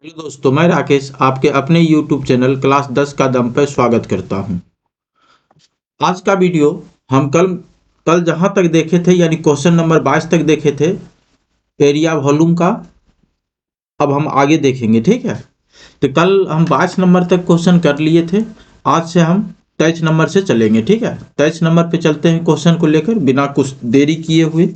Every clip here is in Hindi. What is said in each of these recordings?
हेलो दोस्तों, मैं राकेश आपके अपने YouTube चैनल क्लास 10 का दम पर स्वागत करता हूं। आज का वीडियो हम कल कल जहां तक देखे थे यानी क्वेश्चन नंबर 22 तक देखे थे एरिया वॉल्यूम का। अब हम आगे देखेंगे, ठीक है। तो कल हम 22 नंबर तक क्वेश्चन कर लिए थे। आज से हम 23 नंबर से चलेंगे, ठीक है। 23 नंबर पे चलते हैं क्वेश्चन को लेकर बिना कुछ देरी किए हुए।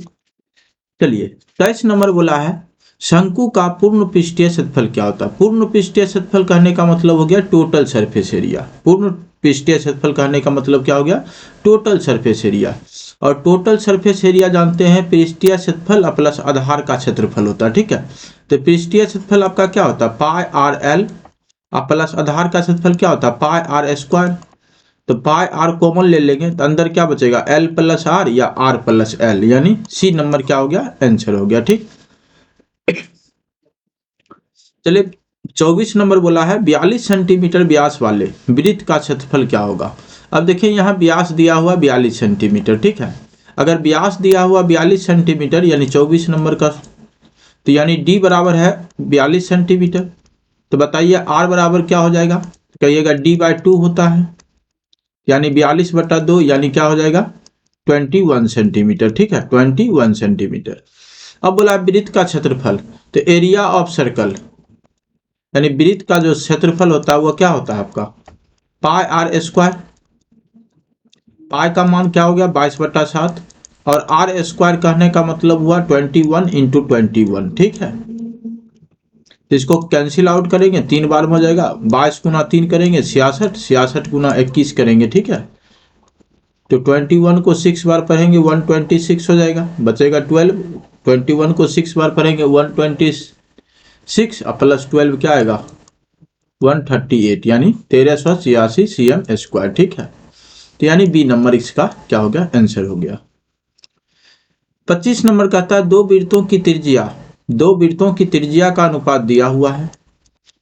चलिए, 23 नंबर बोला है शंकु का पूर्ण पृष्ठीय क्षेत्रफल क्या होता है। पूर्ण पृष्ठीय क्षेत्रफल कहने का मतलब हो गया टोटल सरफेस एरिया। पूर्ण पृष्ठीय क्षेत्रफल कहने का मतलब क्या हो गया, टोटल सरफेस एरिया। और टोटल सरफेस एरिया जानते हैं पृष्ठीय क्षेत्रफल प्लस आधार का क्षेत्रफल होता है, ठीक है। तो पृष्ठीय क्षेत्रफल आपका क्या होता है, पाई आर एल प्लस आधार का क्षेत्रफल क्या होता है, पाई आर स्क्वायर। तो पाई आर कॉमन ले लेंगे तो अंदर क्या बचेगा, एल प्लस आर या आर प्लस एल, यानी सी नंबर क्या हो गया, आंसर हो गया, ठीक। चलिए, 24 नंबर बोला है 42 सेंटीमीटर व्यास वाले वृत्त का क्षेत्रफल क्या होगा। अब देखिए यहाँ व्यास दिया हुआ 42 सेंटीमीटर, ठीक है। अगर व्यास दिया हुआ 42 सेंटीमीटर यानी 24 नंबर का, तो यानी डी बराबर है 42 सेंटीमीटर। तो बताइए आर बराबर क्या हो जाएगा, तो कहिएगा डी बाई 2 होता है, यानी 42/2 यानी क्या हो जाएगा 21 सेंटीमीटर, ठीक है, 21 सेंटीमीटर। अब बोला वृत्त का क्षेत्रफल, तो एरिया ऑफ सर्कल यानी वृत्त का जो क्षेत्रफल होता है वो क्या होता है आपका, पाई आर स्क्वायर। पाई का मान क्या हो गया 22/7, और आर स्क्वायर कहने का मतलब हुआ 21 इंटू 21, ठीक है। तो इसको कैंसिल आउट करेंगे, 3 बार में हो जाएगा, 22 गुना 3 करेंगे 66, 66 गुना 21 करेंगे, ठीक है। तो 21 को 6 बार पढ़ेंगे 126 हो जाएगा, बचेगा 12। 21 को 6 बार पढ़ेंगे 126 प्लस 12 क्या आएगा 138, यानी 1386 cm स्क्वायर, ठीक है। तो यानी बी नंबर इसका क्या हो गया, आंसर हो गया। 25 नंबर कहता है दो वृत्तों की त्रिज्या का अनुपात दिया हुआ है,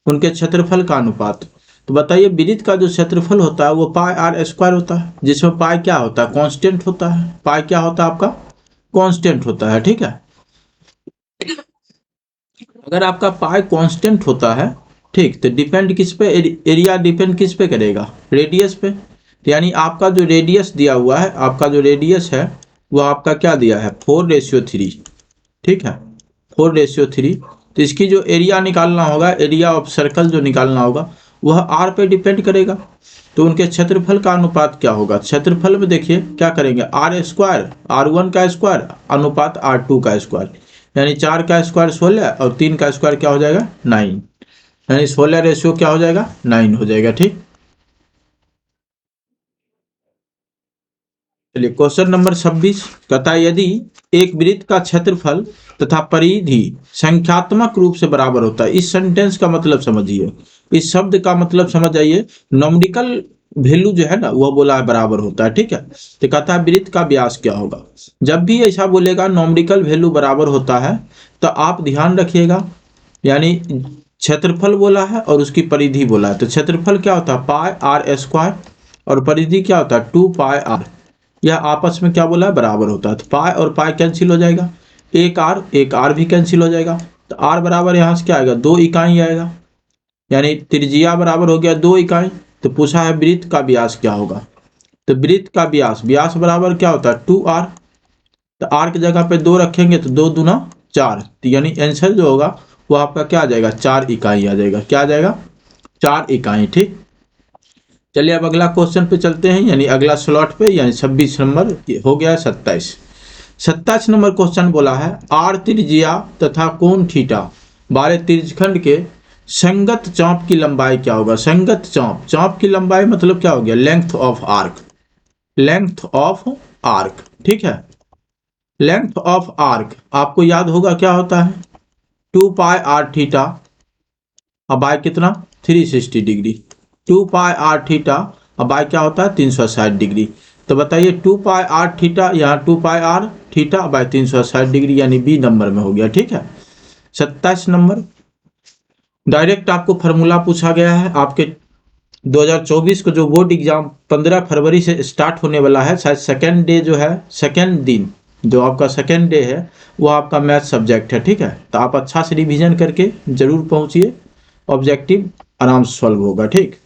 उनके क्षेत्रफल का अनुपात। तो बताइए वृत्त का जो क्षेत्रफल होता है वो पाई आर स्क्वायर होता है, जिसमें पाई क्या होता है, कांस्टेंट होता है। पाई क्या होता है आपका, कांस्टेंट होता है, ठीक है। अगर आपका पाई कांस्टेंट होता है, ठीक, तो डिपेंड किस पे, एरिया डिपेंड किस पे करेगा, रेडियस पे। तो यानी आपका जो रेडियस दिया हुआ है, आपका जो रेडियस है वो आपका क्या दिया है 4:3, ठीक है, 4:3। तो इसकी जो एरिया निकालना होगा, एरिया ऑफ सर्कल जो निकालना होगा वह आर पे डिपेंड करेगा। तो उनके क्षेत्रफल का अनुपात क्या होगा, क्षेत्रफल में देखिए क्या करेंगे, आर स्क्वायर, R1 का स्क्वायर अनुपात R2 का स्क्वायर, यानी 4 का स्क्वायर 16 और 3 का स्क्वायर क्या हो जाएगा 9, यानी 16 रेशियो क्या हो जाएगा 9 हो जाएगा, ठीक। चलिए, क्वेश्चन नंबर 26 कहता है यदि एक वृत्त का क्षेत्रफल तथा परिधि संख्यात्मक रूप से बराबर होता है। इस सेंटेंस का मतलब समझिए, इस शब्द का मतलब समझ आइए, नॉमिकल वैल्यू जो है ना वह बोला है बराबर होता है, ठीक है। तो कहता है वृत्त का व्यास क्या होगा। जब भी ऐसा बोलेगा नॉमिकल वैल्यू बराबर होता है तो आप ध्यान रखिएगा, यानी क्षेत्रफल बोला है और उसकी परिधि बोला है। तो क्षेत्रफल क्या होता है पाई आर स्क्वायर, और परिधि क्या होता है 2 पाई आर। यह आपस में क्या बोला है बराबर होता है। तो पाई और पाई कैंसिल हो जाएगा, एक आर भी कैंसिल हो जाएगा। तो आर बराबर यहाँ से क्या आएगा 2 इकाई आएगा, यानी त्रिज्या बराबर हो गया 2 इकाई। तो पूछा है वृत्त का व्यास क्या होगा। तो वृत्त का व्यास, व्यास बराबर क्या होता है 2r। तो आर की जगह पे 2 रखेंगे तो 2 दूना 4, तो यानी आंसर जो होगा वो आपका क्या आ जाएगा 4 इकाई आ जाएगा, क्या आ जाएगा 4 इकाई, ठीक। चलिए अब अगला क्वेश्चन पे चलते हैं, यानी अगला स्लॉट पे, यानी 26 नंबर हो गया 27। 27 नंबर क्वेश्चन बोला है आर त्रिज्या तथा कोण थीटा वाले त्रिज्यखंड के संगत चाप की लंबाई क्या होगा। संगत चाप, चाप की लंबाई मतलब क्या हो गया length of arc, length of arc, ठीक है। लेंथ ऑफ आर्क आपको याद होगा क्या होता है 2 पाई आर थीटा, अब बाय कितना 360 डिग्री। 2 पाई आर थीटा अब बाय क्या होता है 360 डिग्री। तो बताइए 2 पाई आर थीटा, यहाँ 2 पाई आर थीटा बाय 360 डिग्री, यानी बी नंबर में हो गया, ठीक है। 27 नंबर डायरेक्ट आपको फार्मूला पूछा गया है। आपके 2024 को जो बोर्ड एग्जाम 15 फरवरी से स्टार्ट होने वाला है, शायद सेकेंड डे जो है, सेकेंड दिन जो आपका सेकेंड डे है वो आपका मैथ सब्जेक्ट है, ठीक है। तो आप अच्छा से रिवीजन करके जरूर पहुंचिए, ऑब्जेक्टिव आराम से सॉल्व होगा। ठीक,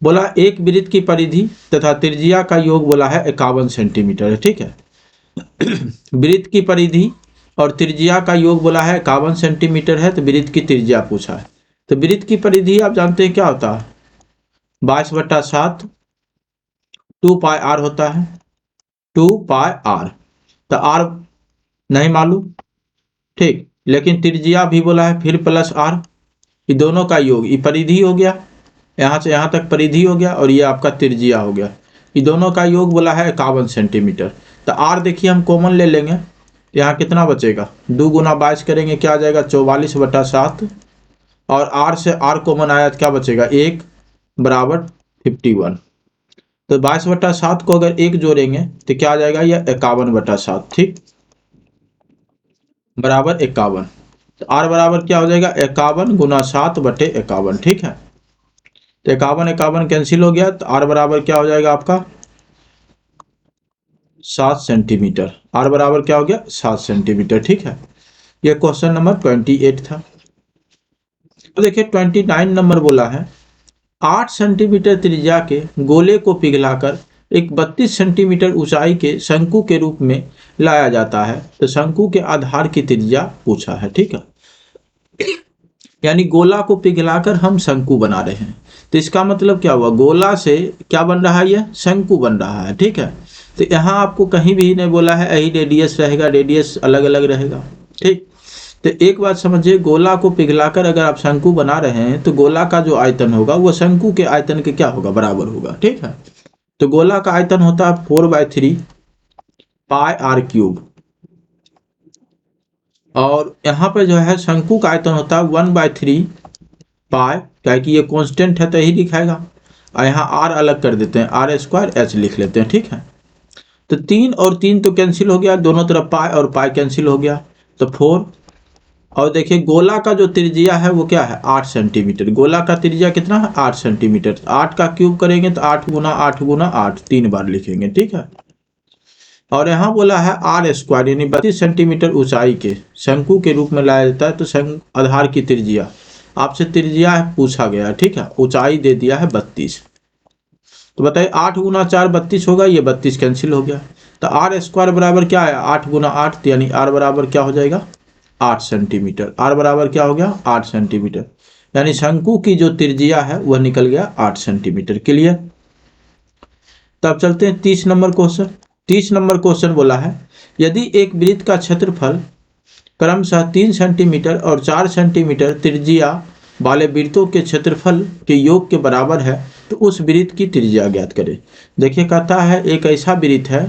बोला एक वृत्त की परिधि तथा त्रिज्या का योग बोला है 51 सेंटीमीटर है। ठीक है, वृत्त की परिधि और त्रिज्या का योग बोला है 51 सेंटीमीटर है, तो वृत्त की त्रिज्या पूछा है। तो वृत्त की परिधि आप जानते हैं क्या होता है, 22/7 2 पाई आर होता है, 2 पाई आर। तो आर नहीं मालूम, ठीक, लेकिन त्रिज्या भी बोला है फिर प्लस आर, ये दोनों का योग, ये परिधि हो गया, यहाँ से यहाँ तक परिधि हो गया और ये आपका त्रिज्या हो गया, ये दोनों का योग बोला है 51 सेंटीमीटर। तो आर देखिए हम कॉमन ले लेंगे, यहाँ कितना बचेगा, 2 गुना 22 करेंगे क्या आ जाएगा 44/7, और आर से आर कॉमन आया तो क्या बचेगा 1 बराबर 51। तो 22/7 को अगर 1 जोड़ेंगे तो क्या आ जाएगा, यह 51/7, ठीक, बराबर 51। तो आर बराबर क्या हो जाएगा 51 गुना 7/51, ठीक है। तो 51 51 कैंसिल हो गया, तो आर बराबर क्या हो जाएगा आपका 7 सेंटीमीटर। आर बराबर क्या हो गया 7 सेंटीमीटर, ठीक है। यह क्वेश्चन नंबर 28 था। तो देखिए 29 नंबर बोला है 8 सेंटीमीटर त्रिज्या के गोले को पिघलाकर एक 32 सेंटीमीटर ऊंचाई के शंकु के रूप में लाया जाता है, तो शंकु के आधार की त्रिज्या पूछा है। ठीक है, यानी गोला को पिघलाकर हम शंकु बना रहे हैं, तो इसका मतलब क्या हुआ, गोला से क्या बन रहा है, यह शंकु बन रहा है। ठीक है, तो यहाँ आपको कहीं भी नहीं बोला है यही रेडियस रहेगा, रेडियस अलग अलग रहेगा। ठीक, तो एक बात समझिए, गोला को पिघलाकर अगर आप शंकु बना रहे हैं तो गोला का जो आयतन होगा वो शंकु के आयतन के क्या होगा, बराबर होगा। ठीक है, तो गोला का आयतन होता है 4/3 पाई आर क्यूब, और यहाँ पे जो है शंकु का आयतन होता है 1/3 पाई, क्या कि ये कांस्टेंट है तो यही दिखाएगा, और यहाँ आर अलग कर देते हैं, आर स्क्वायर एच लिख लेते हैं। ठीक है, तो 3 और 3 तो कैंसिल हो गया, दोनों तरफ पाई और पाई कैंसिल हो गया, तो 4। और देखिए गोला का जो त्रिज्या है वो क्या है 8 सेंटीमीटर, गोला का त्रिज्या कितना है 8 सेंटीमीटर, 8 का क्यूब करेंगे तो 8 गुना 8 गुना 8 3 बार लिखेंगे। ठीक है, और यहाँ बोला है आर स्क्वायर यानी 32 सेंटीमीटर ऊंचाई के शंकु के रूप में लाया जाता है, तो शंकु आधार की त्रिज्या आपसे त्रिज्या पूछा गया है। ठीक है, ऊंचाई दे दिया है 32, तो बताइए 8 गुना 4 32 होगा, ये 32 कैंसिल हो गया, तो आर स्क्वायर बराबर क्या है 8 गुना 8, यानी आर बराबर क्या हो जाएगा 8 सेंटीमीटर। आर बराबर क्या हो गया 8 सेंटीमीटर, यानी शंकु की जो त्रिज्या है वह निकल गया 8 सेंटीमीटर। क्लियर। तब चलते हैं 30 नंबर क्वेश्चन। 30 नंबर क्वेश्चन बोला है यदि एक वृत्त का क्षेत्रफल क्रमशः 3 सेंटीमीटर और 4 सेंटीमीटर त्रिज्या वाले वृत्तों के क्षेत्रफल के योग के बराबर है तो उस वृत्त की त्रिज्या ज्ञात करें। देखिए कहता है एक ऐसा वृत्त है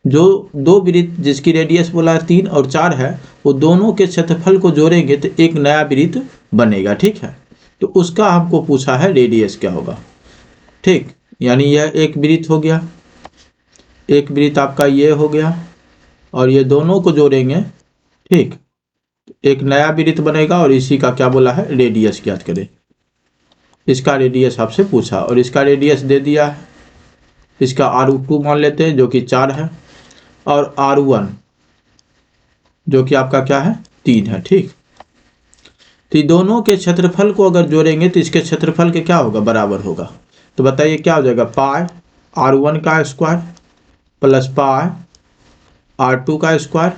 जो दो वृत्त जिसकी रेडियस बोला है 3 और 4 है, वो दोनों के क्षेत्रफल को जोड़ेंगे तो एक नया वृत्त बनेगा। ठीक है, तो उसका हमको पूछा है रेडियस क्या होगा। ठीक, यानी यह एक वृत्त हो गया, एक वृत्त आपका ये हो गया, और ये दोनों को जोड़ेंगे, ठीक, एक नया वृत्त बनेगा, और इसी का क्या बोला है रेडियस ज्ञात करें। इसका रेडियस आपसे पूछा और इसका रेडियस दे दिया है, इसका R2 मान लेते हैं जो कि 4 है, और R1 जो कि आपका क्या है 3 है। ठीक, तो दोनों के क्षेत्रफल को अगर जोड़ेंगे तो इसके क्षेत्रफल के क्या होगा बराबर होगा, तो बताइए क्या हो जाएगा पाई R1 का स्क्वायर प्लस पाई R2 का स्क्वायर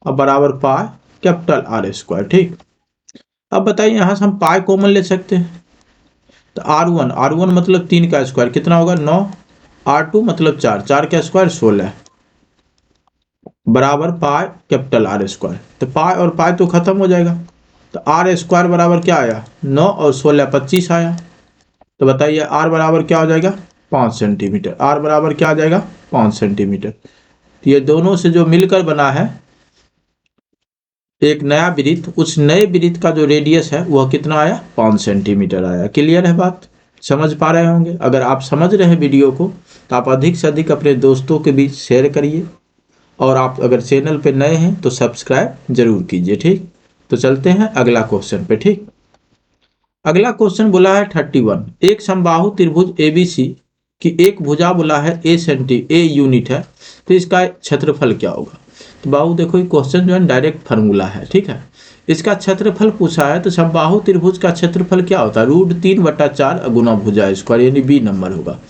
और बराबर पाई कैपिटल R स्क्वायर। ठीक, अब बताइए यहाँ से हम पाई कॉमन ले सकते हैं, तो R1 मतलब 3 का स्क्वायर कितना होगा 9, R2 मतलब 4, 4 का स्क्वायर 16 बराबर पाई कैपिटल R स्क्वायर। तो पाई और पाई तो खत्म हो जाएगा, तो R स्क्वायर बराबर क्या आया 9 और 16 25 आया, तो बताइए R बराबर क्या हो जाएगा 5 सेंटीमीटर। R बराबर क्या आ जाएगा 5 सेंटीमीटर। तो ये दोनों से जो मिलकर बना है एक नया वृत्त, उस नए वृत्त का जो रेडियस है वह कितना आया 5 सेंटीमीटर आया। क्लियर है बात, समझ पा रहे होंगे। अगर आप समझ रहे हैं वीडियो को तो आप अधिक से अधिक अपने दोस्तों के बीच शेयर करिए, और आप अगर चैनल पे नए हैं तो सब्सक्राइब जरूर कीजिए। ठीक, तो चलते हैं अगला क्वेश्चन पे। ठीक, अगला क्वेश्चन बोला है 31, एक समबाहु त्रिभुज ABC की एक भुजा बोला है A यूनिट है, तो इसका क्षेत्रफल क्या होगा। तो बाबू देखो ये क्वेश्चन जो है डायरेक्ट फार्मूला है। ठीक है, इसका क्षेत्रफल पूछा है, तो समबाहु त्रिभुज का क्षेत्रफल क्या होता है? √3/4 गुना भुजा स्क्वायर, यानी बी नंबर होगा।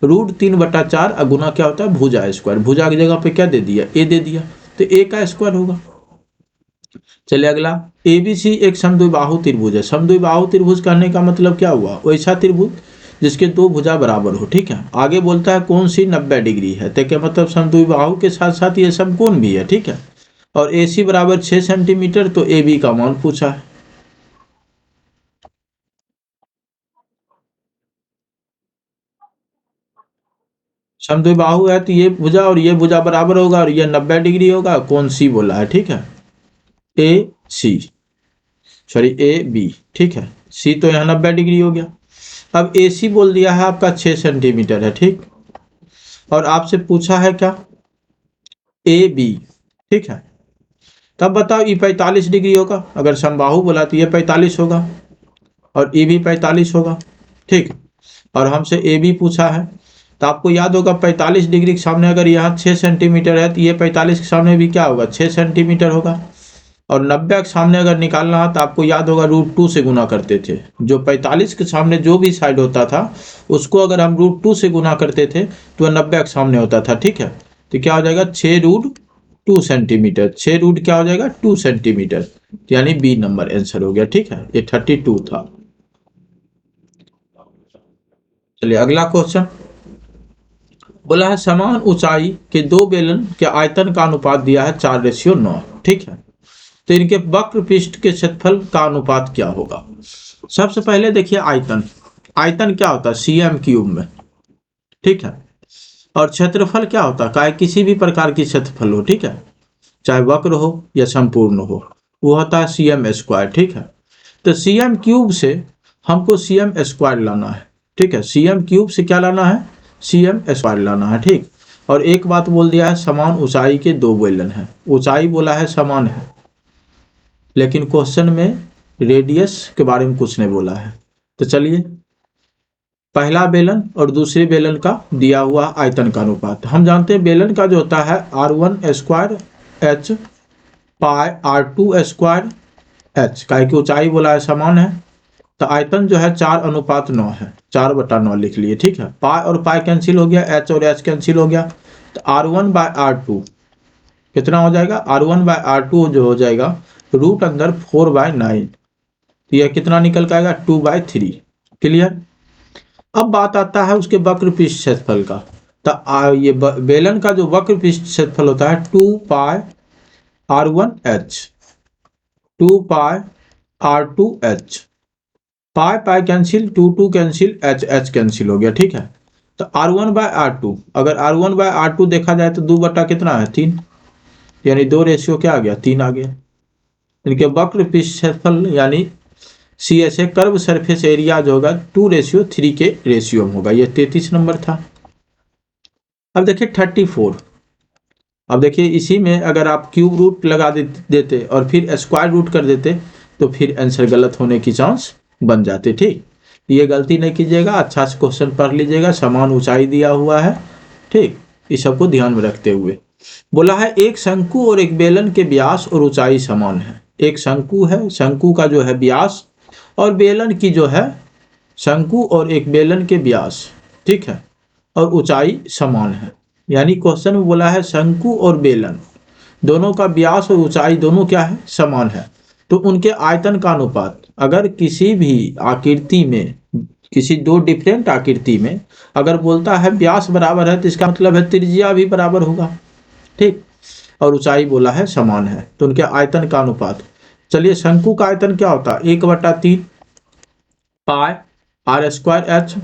√3/4 गुना क्या होता है? भुजा स्क्वायर। भुजा की जगह पे क्या दे दिया? ए दे दिया, तो ए का स्क्वायर होगा। चलिए अगला, एबीसी एक समद्विबाहु त्रिभुज है। समद्विबाहु त्रिभुज कहने का मतलब क्या हुआ? वैसा त्रिभुज जिसके दो भुजा बराबर हो। ठीक है, आगे बोलता है कौन सी 90 डिग्री है, तो क्या मतलब समद्विबाहु के साथ साथ ये समकोण भी है। ठीक है, और AC बराबर 6 सेंटीमीटर, तो AB का मान पूछा है। समद्विबाहु है तो ये भुजा और ये भुजा बराबर होगा, और ये 90 डिग्री होगा। कौन सी बोला है? ठीक है, AC, सॉरी AB। ठीक है, C तो यहाँ 90 डिग्री हो गया। अब AC बोल दिया है आपका 6 सेंटीमीटर है। ठीक, और आपसे पूछा है क्या? AB। ठीक है, तब बताओ ये 45 डिग्री होगा। अगर समबाहु बोला तो ये 45 होगा, और ये भी 45 होगा। ठीक, और हमसे ए बी पूछा है, तो आपको याद होगा 45 डिग्री के सामने अगर यहाँ 6 सेंटीमीटर है, तो ये 45 के सामने भी क्या होगा? 6 सेंटीमीटर होगा। और 90 के सामने अगर निकालना है तो आपको याद होगा √2 से गुना करते थे। जो 45 के सामने जो भी साइड होता था उसको अगर हम √2 से गुना करते थे तो वह 90 के सामने होता था। ठीक है, तो क्या हो जाएगा? 6√2 सेंटीमीटर। 6 रूट क्या हो जाएगा? 2 सेंटीमीटर, यानी बी नंबर आंसर हो गया। ठीक है, ये 32 था। चलिए अगला क्वेश्चन, बोला है समान ऊंचाई के दो बेलन के आयतन का अनुपात दिया है 4:9। ठीक है, तो इनके वक्र पृष्ठ के क्षेत्रफल का अनुपात क्या होगा? सबसे पहले देखिए आयतन। आयतन क्या होता है? cm³ में। ठीक है, और क्षेत्रफल क्या होता है? चाहे किसी भी प्रकार की क्षेत्रफल हो, ठीक है, चाहे वक्र हो या संपूर्ण हो, वो होता है cm²। ठीक है, तो cm³ से हमको cm² लाना है। ठीक है, cm³ से क्या लाना है? cm² लाना है। ठीक, और एक बात बोल दिया है समान ऊंचाई के दो बेलन है। ऊंचाई बोला है समान है, लेकिन क्वेश्चन में रेडियस के बारे में कुछ नहीं बोला है। तो चलिए, पहला बेलन और दूसरे बेलन का दिया हुआ आयतन का अनुपात हम जानते हैं। बेलन का जो होता है r1² h पाई r2² h, का की ऊंचाई बोला है समान है, तो आयतन जो है 4:9 है। 4/9 लिख लिए। ठीक है, पाई और पाई कैंसिल हो गया, h और h कैंसिल हो गया, तो r1/r2 कितना हो जाएगा? r1/r2 जो हो जाएगा रूट अंदर 4/9, तो यह कितना निकल के आएगा? 2/3। क्लियर। अब बात आता है उसके वक्र पृष्ठ क्षेत्रफल का। तो ये बेलन का जो वक्र पृष्ठ क्षेत्रफल होता है 2πr1h, 2πr2h, pi pi cancel, 2 cancel, h cancel हो गया। ठीक है, तो r1/r2, अगर r1/r2 देखा जाए तो 2 बटा कितना है? 3, यानी 2 रेशियो क्या आ गया? 3 आ गया। इनके वक्र पृष्ठ क्षेत्रफल यानी CSA कर्व सरफेस एरिया जो होगा 2:3 के रेशियो में होगा। ये 33 नंबर था। अब देखिए 34। अब देखिए इसी में अगर आप क्यूब रूट लगा देते और फिर स्क्वायर रूट कर देते तो फिर आंसर गलत होने की चांस बन जाते। ठीक, ये गलती नहीं कीजिएगा, अच्छा से क्वेश्चन पढ़ लीजिएगा। समान ऊंचाई दिया हुआ है। ठीक, इस सबको ध्यान में रखते हुए बोला है एक शंकु और एक बेलन के व्यास और ऊंचाई समान है। एक शंकु है, शंकु का जो है व्यास, और बेलन की जो है, शंकु और एक बेलन के व्यास, ठीक है, और ऊंचाई समान है। यानी क्वेश्चन में बोला है शंकु और बेलन दोनों का व्यास और ऊंचाई दोनों क्या है? समान है। तो उनके आयतन का अनुपात, अगर किसी भी आकृति में, किसी दो डिफरेंट आकृति में अगर बोलता है व्यास बराबर है, तो इसका मतलब है त्रिज्या भी बराबर होगा। ठीक, और ऊंचाई बोला है समान है, तो उनके आयतन का अनुपात। चलिए, शंकु का आयतन क्या होता है? 1/3 पाई r²h,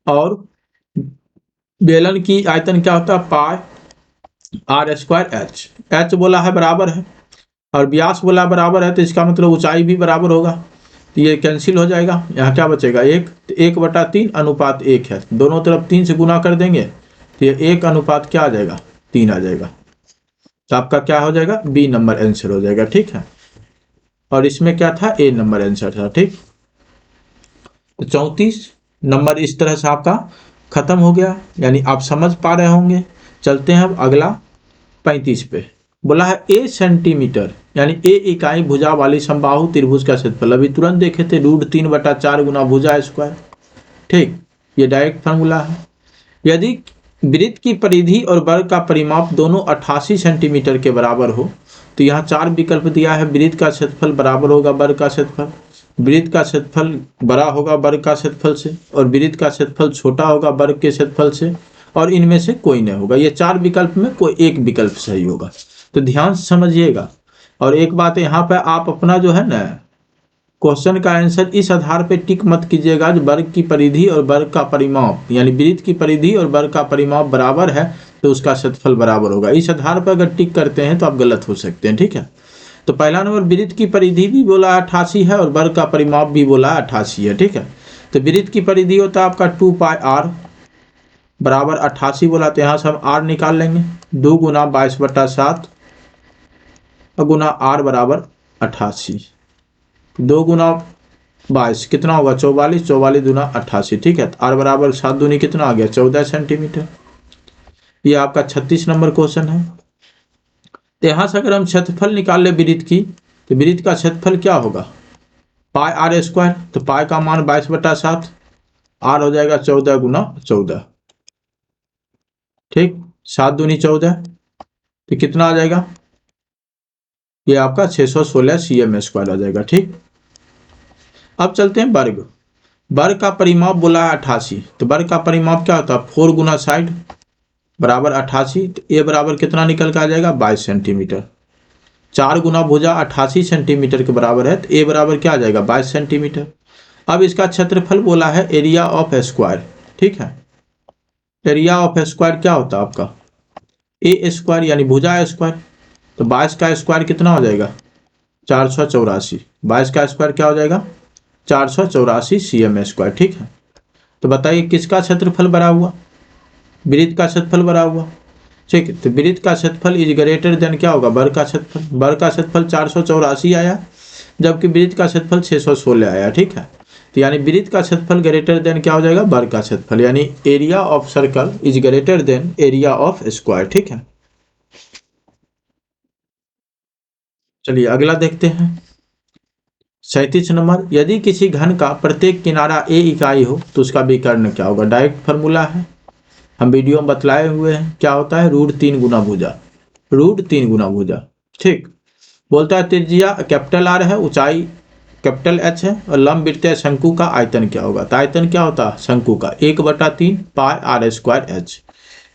और बेलन की आयतन क्या होता है? पाई r²h। h बोला है बराबर है, और व्यास बोला बराबर है, तो इसका मतलब ऊंचाई भी बराबर होगा। तो ये कैंसिल हो जाएगा, यहाँ क्या बचेगा? 1, तो 1/3 अनुपात 1 है। दोनों तरफ 3 से गुना कर देंगे तो ये 1 अनुपात क्या आ जाएगा? 3 आ जाएगा। तो आपका क्या हो जाएगा? बी नंबर आंसर हो जाएगा। ठीक है, और इसमें क्या था? ए नंबर आंसर था। ठीक, तो 34 नंबर इस तरह से आपका खत्म हो गया, यानी आप समझ पा रहे होंगे। चलते हैं अब अगला 35 पे। बोला है ए सेंटीमीटर यानी ए इकाई भुजा वाली समबाहु त्रिभुज का क्षेत्रफल। अभी तुरंत देखे थे √3/4 गुना भुजा स्क्वायर। ठीक, ये डायरेक्ट फार्मूला है। यदि वृत्त की परिधि और वर्ग का परिमाप दोनों 88 सेंटीमीटर के बराबर हो तो यहाँ 4 विकल्प दिया है। वृत्त का क्षेत्रफल बराबर होगा वर्ग का क्षेत्रफल, वृत्त का क्षेत्रफल बड़ा होगा वर्ग का क्षेत्रफल से, और वृत्त का क्षेत्रफल छोटा होगा वर्ग के क्षेत्रफल से, और इनमें से कोई नहीं होगा। ये 4 विकल्प में कोई एक विकल्प सही होगा। तो ध्यान से समझिएगा। और एक बात यहाँ पे आप अपना जो है ना क्वेश्चन का आंसर इस आधार पे टिक मत कीजिएगा जो वर्ग की परिधि और वर्ग का परिमाप यानी वृत्त की परिधि और वर्ग का परिमाप बराबर है तो उसका क्षेत्रफल बराबर होगा। इस आधार पर अगर टिक करते हैं तो आप गलत हो सकते हैं। ठीक है, तो पहला नंबर वृत्त की परिधि भी बोला 88 है और वर्ग का परिमाप भी बोला 88 है। ठीक है, तो वृत्त की परिधि होता है आपका 2πr बराबर 88 बोला, तो यहाँ से हम r निकाल लेंगे 2 गुना 22/7 और गुना r बराबर 88। 2 गुना 22 कितना होगा 44, 44 दूना 88। ठीक है, r बराबर 7 दूनी कितना आ गया 14 सेंटीमीटर। ये आपका 36 नंबर क्वेश्चन है। तो यहाँ से अगर हम क्षेत्रफल निकाल ले वृत्त की तो वृत्त का क्षेत्रफल क्या होगा πr²। तो पाई का मान 22/7, r हो जाएगा 14 गुना 14। ठीक, 7 दूनी 14 तो कितना आ जाएगा, ये आपका 616 cm² आ जाएगा। ठीक, अब चलते हैं वर्ग। वर्ग का परिमाप बोला है 88, तो वर्ग का परिमाप क्या होता है 4 गुना 60 बराबर 88। तो ए बराबर कितना निकल के आ जाएगा 22 सेंटीमीटर। 4 गुना भुजा 88 सेंटीमीटर के बराबर है, तो ए बराबर क्या आ जाएगा 22 सेंटीमीटर। अब इसका क्षेत्रफल बोला है एरिया ऑफ स्क्वायर। ठीक है, एरिया ऑफ स्क्वायर क्या होता है आपका a² यानी भुजा स्क्वायर। तो 22 का स्क्वायर कितना हो जाएगा 484। 22 का स्क्वायर क्या हो जाएगा 484 cm²। ठीक है, तो बताइए किसका क्षेत्रफल बड़ा हुआ, वृत्त का क्षेत्रफल बड़ा हुआ। ठीक है, तो वृत्त का क्षेत्रफल इज ग्रेटर देन क्या होगा वर्ग का क्षेत्रफल। वर्ग का क्षेत्रफल 484 आया जबकि वृत्त का क्षेत्रफल 616 आया। ठीक है, तो यानी वृत्त का क्षेत्रफल ग्रेटर देन क्या हो जाएगा वर्ग का क्षेत्रफल, यानी area of circle is greater than area of square. ठीक है, चलिए अगला देखते हैं 37 नंबर। यदि किसी घन का प्रत्येक किनारा a इकाई हो तो उसका विकर्ण क्या होगा। डायरेक्ट फार्मूला है, हम वीडियो में बतलाए हुए हैं। क्या होता है √3 गुना भुजा, √3 गुना भुजा। ठीक, बोलता है त्रिज्या कैपिटल R है, ऊंचाई कैपिटल H है और लंब वृत्तीय शंकु का आयतन क्या होगा। तो आयतन क्या होता है शंकु का 1/3 πr²h।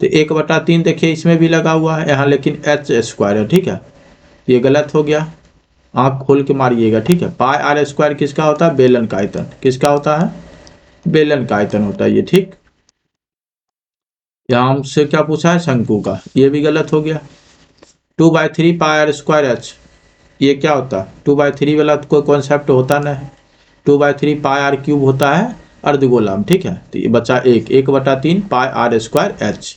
तो 1/3 देखिए इसमें भी लगा हुआ है यहाँ, लेकिन h² है। ठीक है, ये गलत हो गया, आँख खोल के मारिएगा। ठीक है, πr² किसका होता है बेलन का आयतन। किसका होता है बेलन का आयतन होता है ये। ठीक, यहाँ हमसे क्या पूछा है शंकु का, ये भी गलत हो गया। 2/3 πr²h ये क्या होता है 2/3 वाला तो कोई कॉन्सेप्ट होता नहीं, 2/3 πr³ होता है अर्धगोलम। ठीक है, तो ये बचा 1/3 πr²h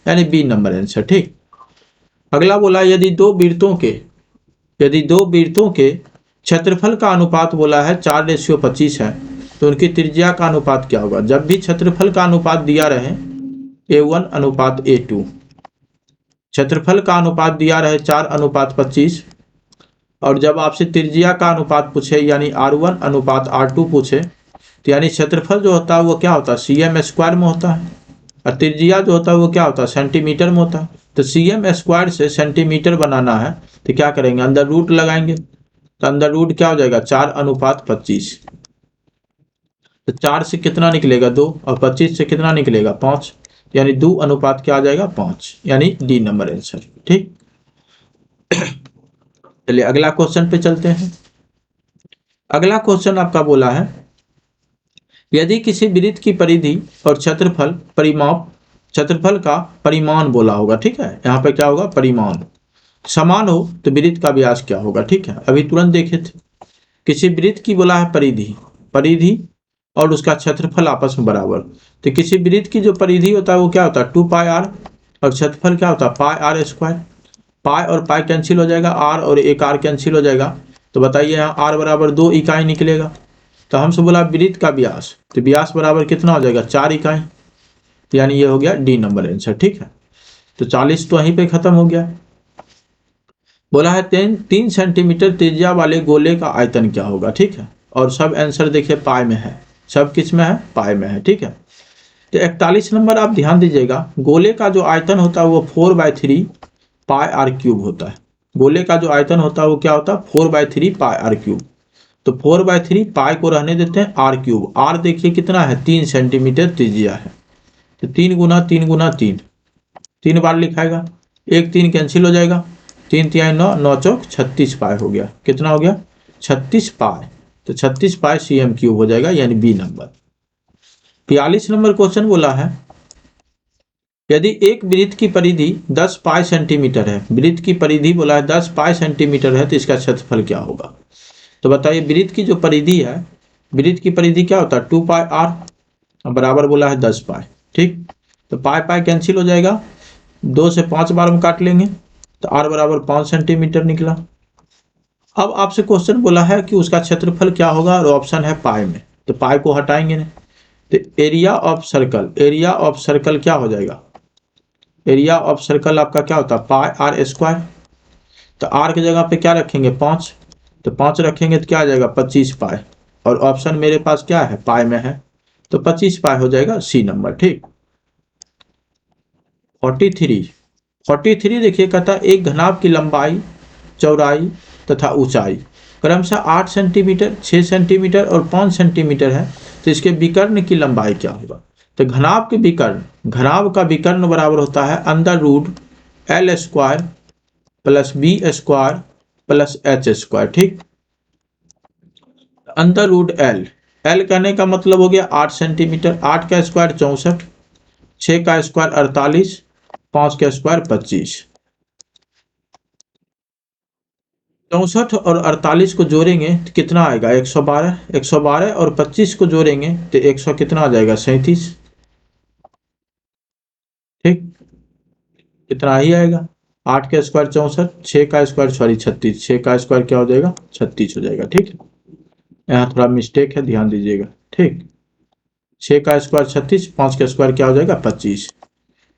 यानी बी नंबर आंसर। ठीक, अगला बोला यदि दो वृत्तों के क्षेत्रफल का अनुपात बोला है 4:25 है तो उनकी त्रिज्या का अनुपात क्या होगा। जब भी क्षेत्रफल का अनुपात दिया रहे a1 अनुपात a2, क्षेत्रफल का अनुपात दिया रहे 4:25 और जब आपसे त्रिज्या का अनुपात पूछे यानी r1 अनुपात r2 पूछे तो यानी क्षेत्रफल जो होता है वो क्या होता है cm² में होता है और त्रिज्या जो होता है वो क्या होता है सेंटीमीटर में होता है। तो cm² से सेंटीमीटर बनाना है तो क्या करेंगे अंदर रूट लगाएंगे, तो अंदर रूट क्या हो जाएगा 4:25। तो 4 से कितना निकलेगा 2 और 25 से कितना निकलेगा 5, यानी 2 अनुपात क्या आ जाएगा 5, यानी डी नंबर आंसर। ठीक, चलिए अगला क्वेश्चन पे चलते हैं। अगला क्वेश्चन आपका बोला है यदि किसी वृत्त की परिधि और क्षेत्रफल का परिमाण बोला होगा। ठीक है, यहाँ पे क्या होगा परिमाण समान हो तो वृत्त का व्यास क्या होगा। ठीक है, अभी तुरंत देखे थे किसी वृत्त की बोला है परिधि और उसका क्षेत्रफल आपस में बराबर। तो किसी वृत्त की जो परिधि होता है वो क्या होता है 2πr और क्षेत्रफल क्या होता है πr²। पाई और पाई कैंसिल हो जाएगा, r और एक r कैंसिल हो जाएगा। तो बताइए यहाँ r बराबर 2 इकाई निकलेगा। तो हमसे बोला वृत्त का व्यास, तो व्यास बराबर कितना हो जाएगा 4 इकाई, तो यानी ये हो गया डी नंबर आंसर। ठीक है, तो 40 तो वहीं पे खत्म हो गया। बोला है 3 सेंटीमीटर त्रिज्या वाले गोले का आयतन क्या होगा, ठीक है। और सब आंसर देखिए पाई में है, सब किस में है, पाई में है, ठीक है। तो 41 नंबर आप ध्यान दीजिएगा, गोले का जो आयतन होता है वो 4/3 पाई आर क्यूब होता है। गोले का जो आयतन होता है वो क्या होता है, 4/3 पाई आर क्यूब। तो 4/3 पाई को रहने देते हैं, आर क्यूब, आर देखिए कितना है, 3 सेंटीमीटर त्रिज्या है। तो 3 × 3 × 3, 3 बार लिखाएगा, एक 3 कैंसिल हो जाएगा, 3×3 = 9, 9×4 = 36 पाई हो गया। कितना हो गया, 36 पाई। तो 36 पाई cm³ हो जाएगा, यानी बी नंबर। 42 नंबर क्वेश्चन बोला है, यदि एक वृत्त की परिधि 10 पाई सेंटीमीटर है, वृत्त की परिधि बोला है 10 पाई सेंटीमीटर है, तो इसका क्षेत्रफल क्या होगा। तो बताइए, वृत्त की जो परिधि है, वृत्त की परिधि क्या होता है, 2 पाई आर, बराबर बोला है 10 पाई, ठीक। तो पाई पाई कैंसिल हो जाएगा, 2 से 5 बार में काट लेंगे, तो आर बराबर 5 सेंटीमीटर निकला। अब आपसे क्वेश्चन बोला है कि उसका क्षेत्रफल क्या होगा, और ऑप्शन है पाई में, तो पाई को हटाएंगे नहीं। तो area of circle, area of circle क्या हो जाएगा, एरिया ऑफ सर्कल आपका क्या होता है, पाई आर स्क्वायर। तो आर की जगह पे क्या रखेंगे, 5, तो 5 रखेंगे तो क्या आ जाएगा, 25 पाई। और ऑप्शन मेरे पास क्या है, पाई में है, तो 25 पाई हो जाएगा सी नंबर, ठीक। 43 देखिए, कहता है एक घनाभ की लंबाई, चौड़ाई तथा ऊंचाई क्रमशः 8 सेंटीमीटर, 6 सेंटीमीटर और 5 सेंटीमीटर है, तो इसके विकर्ण की लंबाई क्या होगा। तो घनाभ के विकर्ण, घनाभ का विकर्ण बराबर होता है √L² + B² + H², ठीक। √L, L कहने का मतलब हो गया 8 सेंटीमीटर, 8 का स्क्वायर 64, 6 का स्क्वायर 48, 5 का स्क्वायर 25। 64 और 48 को जोड़ेंगे तो कितना आएगा, 112, 112 और 25 को जोड़ेंगे तो 100 कितना आ जाएगा, 37, ठीक। कितना ही आएगा, 8 का स्क्वायर 64, 6 का स्क्वायर सॉरी 36, 6 का स्क्वायर क्या हो जाएगा, 36 हो जाएगा, ठीक है। यहाँ थोड़ा मिस्टेक है, ध्यान दीजिएगा, ठीक। 6 का स्क्वायर 36, 5 का स्क्वायर क्या हो जाएगा, 25।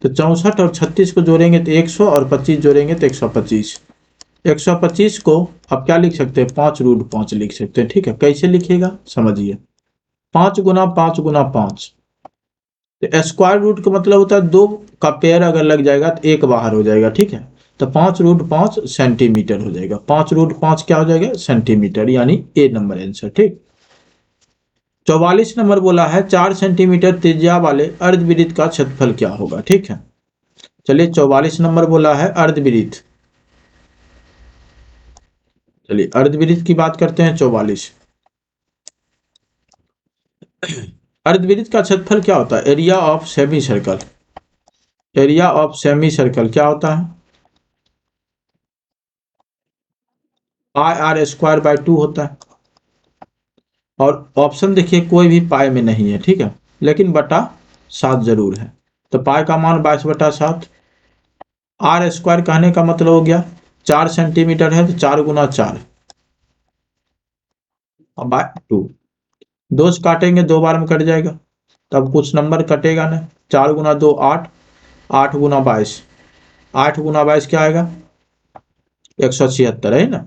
तो 64 और 36 को जोड़ेंगे तो 100 और 25 जोड़ेंगे तो 125। 125 को आप क्या लिख सकते हैं, 5√5 लिख सकते हैं, ठीक है। कैसे लिखिएगा समझिए, 5 × 5 × 5, तो स्क्वायर रूट का मतलब होता है 2 का पेयर अगर लग जाएगा तो 1 बाहर हो जाएगा, ठीक है। तो 5√5 सेंटीमीटर हो जाएगा, 5√5 क्या हो जाएगा, सेंटीमीटर, यानी ए नंबर आंसर, ठीक। 44 नंबर बोला है 4 सेंटीमीटर त्रिज्या वाले अर्धवृत्त का क्षेत्रफल क्या होगा, ठीक है। चलिए 44 नंबर बोला है अर्धवृत्त, चलिए अर्धवृत्त की बात करते हैं। 44 अर्धवृत्त का क्षेत्रफल क्या होता है, area of semi circle, area of semi circle क्या होता है, πr²/2 होता है। और ऑप्शन देखिए कोई भी पाई में नहीं है, ठीक है, लेकिन बटा 7 जरूर है। तो पाई का मान 22/7, r² कहने का मतलब हो गया 4 सेंटीमीटर है तो 4 × 4 बाय 2, 2 से काटेंगे 2 बार में कट जाएगा, तब कुछ नंबर कटेगा ना। 4 × 2 8, 8 × 22, 8 × 22 क्या आएगा, 176 है ना,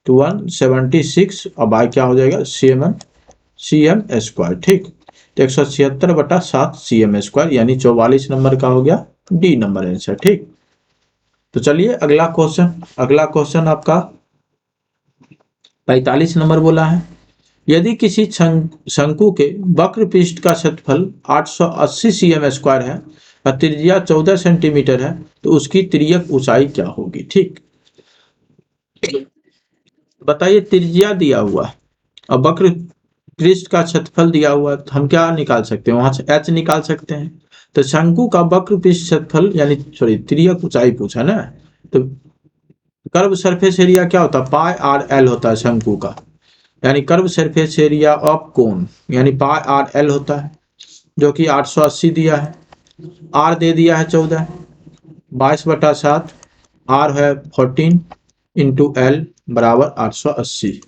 तो 176 और बाई क्या हो जाएगा, cm², ठीक। तो 176/7 cm², यानी 44 नंबर का हो गया डी नंबर आंसर, ठीक। तो चलिए अगला क्वेश्चन, अगला क्वेश्चन आपका 45 नंबर बोला है, यदि किसी शंकु के वक्र पृष्ठ का क्षेत्रफल 880 cm² है और त्रिज्या 14 सेंटीमीटर है, तो उसकी तिर्यक ऊंचाई क्या होगी, ठीक। बताइए, त्रिज्या दिया हुआ और वक्र पृष्ठ का क्षेत्रफल दिया हुआ, तो हम क्या निकाल सकते हैं, वहां से h निकाल सकते हैं। तो शंकु का वक्र पृष्ठ क्षेत्रफल यानी सॉरी तिर्यक ऊंचाई पूछा ना, तो कर्व सरफेस एरिया क्या होता है, πr/l होता है शंकु का, यानी कर्व सरफेस एरिया ऑफ कोन यानी πr/l होता है, जो कि 880 दिया है, r दे दिया है 14, 22/7, r है 14 × l बराबर 880,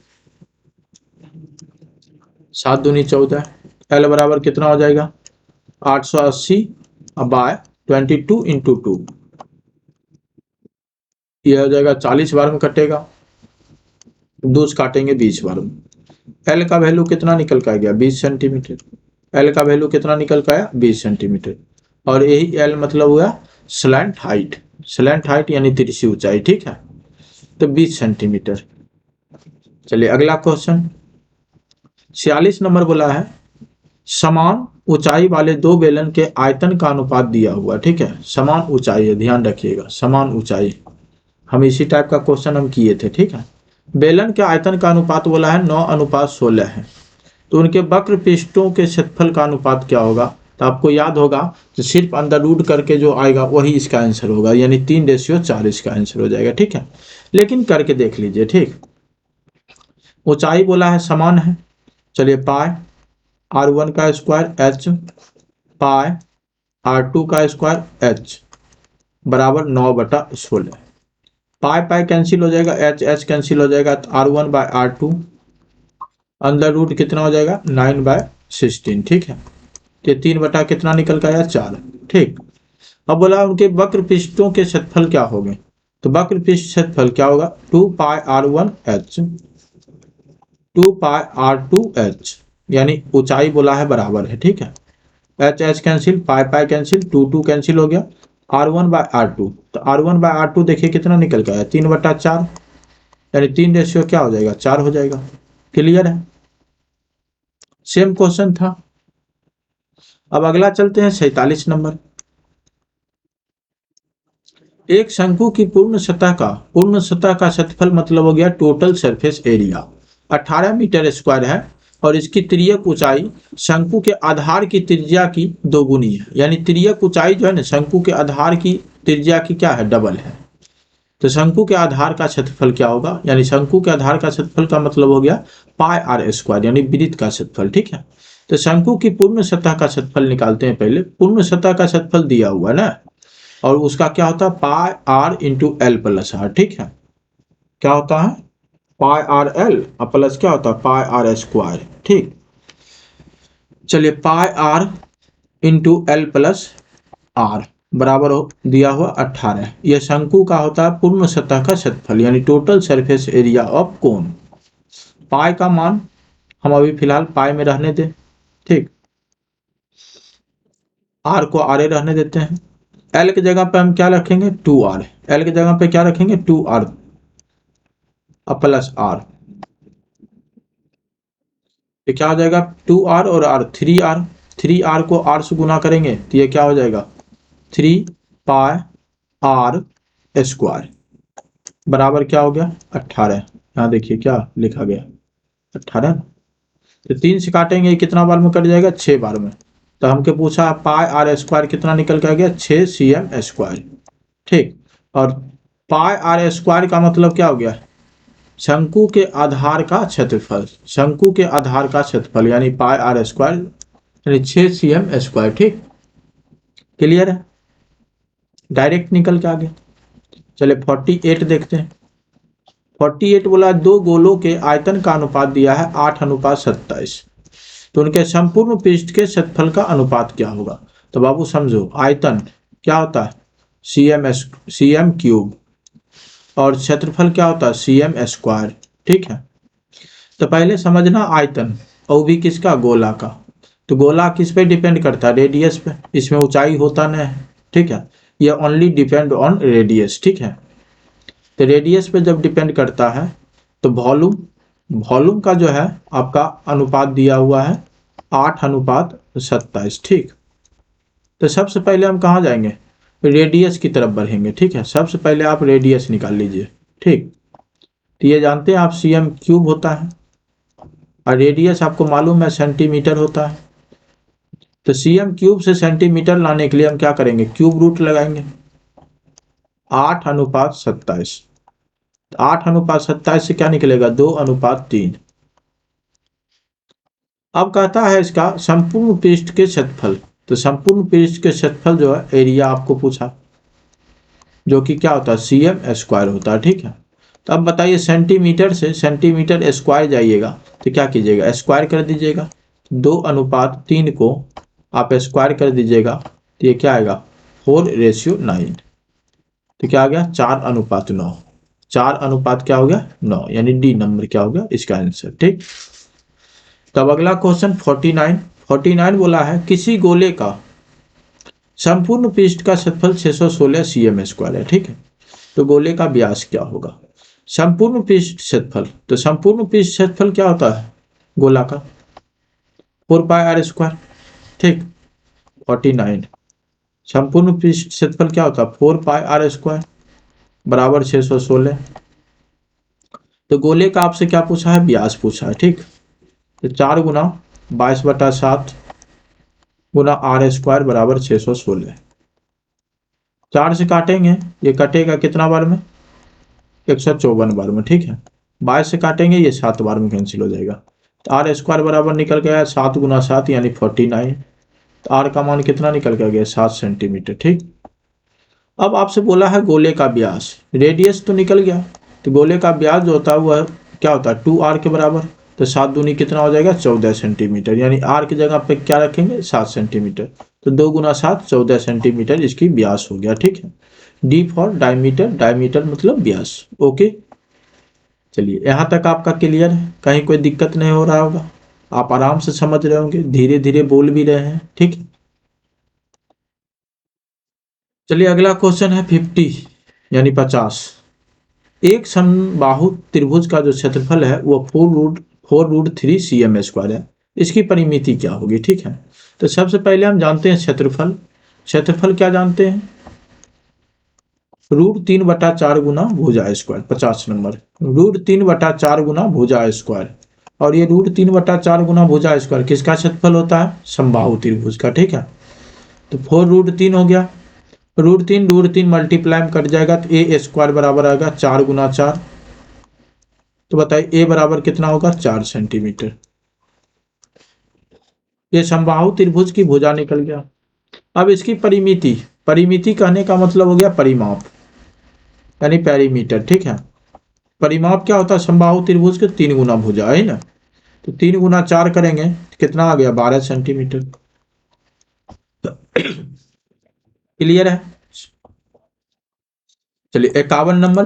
7 दूनी 14, l बराबर कितना हो जाएगा, 880 बाय 22 × 2, ये हो जाएगा 40 बार में कटेगा, 2 से काटेंगे 20 बार में। एल का वैल्यू कितना निकल के आ गया? 20 सेंटीमीटर। एल का वैल्यू कितना निकल के आया? 20 सेंटीमीटर। और यही एल मतलब हुआ स्लैंट हाइट। स्लैंट हाइट यानी तिरछी ऊंचाई, ठीक है। तो 20 सेंटीमीटर। चलिए अगला क्वेश्चन 46 नंबर बोला है समान ऊंचाई वाले दो बेलन के आयतन का अनुपात दिया हुआ, ठीक है। समान ऊंचाई है, ध्यान रखिएगा, समान ऊंचाई। हम इसी टाइप का क्वेश्चन हम किए थे, ठीक है। बेलन के आयतन का अनुपात बोला है 9:16 है। तो उनके वक्र पृष्ठों के क्षेत्रफल का अनुपात क्या होगा? तो आपको याद होगा कि सिर्फ अंडर रूट करके जो आएगा वही इसका आंसर होगा, यानी 3:4 इसका आंसर हो जाएगा, ठीक है। लेकिन करके देख लीजिए, ठीक। ऊंचाई बोला है समान है, चलिए पाई r1 का स्क्वायर h पाई r2 का स्क्वायर h बराबर 9/16। पाई पाई कैंसिल हो जाएगा, एच एच कैंसिल हो जाएगा, तो r1/r2 अंदर रूट कितना हो जाएगा? 9/16, ठीक है। तो 3 कितना निकल के आया? 4, ठीक। अब बोला उनके वक्र पृष्ठों के क्षेत्रफल क्या होंगे? तो वक्र पृष्ठ क्षेत्रफल क्या होगा? 2πr1h 2πr2h, यानी ऊंचाई बोला है बराबर है, ठीक है। एच एच कैंसिल, पाई पाई कैंसिल, 2 कैंसिल हो गया, r1/r2। तो r1/r2 देखिए कितना निकल के आया? 3/4, यानी 3 क्या हो जाएगा? 4 हो जाएगा। क्लियर है? सेम क्वेश्चन था। अब अगला चलते हैं 47 नंबर। एक शंकु की पूर्ण सतह का क्षेत्रफल मतलब हो गया total surface area 18 metre square है, और इसकी तिर्यक ऊंचाई शंकु के आधार की त्रिज्या की दोगुनी है। यानी तिर्यक ऊंचाई जो है ना, शंकु के आधार की त्रिज्या की क्या है? डबल है। तो शंकु के आधार का क्षेत्रफल क्या होगा? यानी शंकु के आधार का क्षेत्रफल का मतलब हो गया पाई आर स्क्वायर, यानी वृत्त का क्षेत्रफल, ठीक है। तो शंकु की पूर्ण सतह का क्षेत्रफल निकालते हैं। पहले पूर्ण सतह का क्षेत्रफल दिया हुआ है ना, और उसका क्या होता है? Pi r into l plus r, ठीक है। क्या होता है? पाई आर एल प्लस क्या होता है? पाई आर स्क्वायर, ठीक। चलिए pi r into l plus r बराबर हो दिया हुआ 18। यह शंकु का होता है पूर्ण सतह का क्षेत्रफल, यानी total surface area of cone. Pi का मान हम अभी फिलहाल पाई में रहने दें, ठीक। आर को आर रहने देते हैं। एल की जगह पे हम क्या रखेंगे? 2r। एल की जगह पे क्या रखेंगे? 2r plus are. ये क्या हो जाएगा? 2r और r 3r। 3r को r से गुना करेंगे तो ये क्या हो जाएगा? 3 पाई r स्क्वायर बराबर क्या हो गया? 18। यहाँ देखिए क्या लिखा गया? 18। तो 3 से काटेंगे कितना बार में कट जाएगा? 6 बार में। तो हमके पूछा पाई आर स्क्वायर कितना निकल के आ गया? 6 cm स्क्वायर, ठीक। और पाई आर स्क्वायर का मतलब क्या हो गया? शंकु के आधार का क्षेत्रफल। शंकु के आधार का क्षेत्रफल यानी पाई आर स्क्वायर, यानी 6 cm स्क्वायर, ठीक। क्लियर है? डायरेक्ट निकल के आ गया। चले 48 देखते हैं। 48 बोला दो गोलों के आयतन का अनुपात दिया है 8:27। तो उनके संपूर्ण पृष्ठ के क्षेत्रफल का अनुपात क्या होगा? तो बाबू समझो, आयतन क्या होता है? cm क्यूब, और क्षेत्रफल क्या होता है? cm स्क्वायर, ठीक है। तो पहले समझना आयतन, और भी किसका? गोला का। तो गोला किस पे डिपेंड करता है? रेडियस पे। इसमें ऊंचाई होता नहीं है, ठीक है। ये ओनली डिपेंड ऑन रेडियस, ठीक है। तो रेडियस पे जब डिपेंड करता है तो वॉल्यूम, वॉल्यूम का जो है आपका अनुपात दिया हुआ है 8:27, ठीक। तो सबसे पहले हम कहाँ जाएंगे? रेडियस की तरफ बढ़ेंगे, ठीक है। सबसे पहले आप रेडियस निकाल लीजिए, ठीक। तो ये जानते हैं आप cm क्यूब होता है, और रेडियस आपको मालूम है सेंटीमीटर होता है। तो cm क्यूब से सेंटीमीटर लाने के लिए हम क्या करेंगे? क्यूब रूट लगाएंगे। 8:27। 8:27 से क्या निकलेगा? 2:3। अब कहता है इसका संपूर्ण पृष्ठ के क्षेत्रफल। तो संपूर्ण पृष्ठ के क्षेत्रफल जो है एरिया आपको पूछा, जो कि क्या होता है? cm स्क्वायर होता है, ठीक है। तो अब बताइए सेंटीमीटर से सेंटीमीटर स्क्वायर जाइएगा तो क्या कीजिएगा? स्क्वायर कर दीजिएगा। 2:3 को आप स्क्वायर कर दीजिएगा तो ये क्या आएगा? 4:9। तो क्या आ गया 4:9। 4 अनुपात क्या हो गया 9, यानी डी नंबर क्या हो गया इसका आंसर। ठीक, तब अगला क्वेश्चन 49 बोला है किसी गोले का संपूर्ण पृष्ठ का क्षेत्रफल 616 cm स्क्वायर है। ठीक है, तो गोले का व्यास क्या होगा? संपूर्ण पृष्ठ क्षेत्रफल, तो संपूर्ण पृष्ठ क्षेत्रफल क्या होता है गोला का? 4πr²। ठीक, 49 संपूर्ण पृष्ठ क्षेत्रफल क्या होता है 4πr² बराबर 616। तो गोले का आपसे क्या पूछा है? व्यास पूछा है। ठीक, तो 4 गुना 22/7 गुना r² बराबर 616। 4 से काटेंगे, ये कटेगा कितना बार में? 154 बार में। ठीक है, 22 से काटेंगे, ये 7 बार में कैंसिल हो जाएगा। तो r² बराबर निकल गया 7 गुना 7 यानी 49। तो r का मान कितना निकल के गया 7 सेंटीमीटर। ठीक, अब आपसे बोला है गोले का व्यास, रेडियस तो निकल गया, तो गोले का व्यास जो होता है वह क्या होता है 2r के बराबर। तो 7 दूनी कितना हो जाएगा 14 सेंटीमीटर, यानी r की जगह पे क्या रखेंगे 7 सेंटीमीटर। तो 2 गुना 7 14 सेंटीमीटर इसकी व्यास हो गया। ठीक है, डी फॉर डायमीटर, डायमीटर मतलब व्यास। ओके, चलिए यहाँ तक आपका क्लियर है, कहीं कोई दिक्कत नहीं हो रहा होगा, आप आराम से समझ रहे होंगे, धीरे धीरे बोल भी रहे हैं। ठीक, चलिए अगला क्वेश्चन है 50 यानी 50। एक समबाहु त्रिभुज का जो क्षेत्रफल है वो 4√3 cm² है, इसकी परिमिति क्या होगी? ठीक है, तो सबसे पहले हम जानते हैं क्षेत्रफल। क्षेत्रफल क्या जानते हैं? √3/4 गुना भुजा स्क्वायर। 50 नंबर, √3/4 गुना भुजा स्क्वायर। और ये √3/4 गुना भुजा स्क्वायर किसका क्षेत्रफल होता है? समबाहु त्रिभुज का। ठीक है, तो 4√3 हो गया, √3 मल्टीप्लाई में कट जाएगा तो a² बराबर आएगा 4 गुना 4। तो बताइए a बराबर कितना होगा 4 सेंटीमीटर। ये समबाहु त्रिभुज की भुजा निकल गया। अब इसकी परिमिति, परिमिति कहने का मतलब हो गया परिमाप यानी पेरीमीटर। ठीक है, परिमाप क्या होता है समबाहु त्रिभुज के 3 गुना भुजा है ना, तो 3 गुना 4 करेंगे तो कितना आ गया 12 सेंटीमीटर। क्लियर है? चलिए 51 नंबर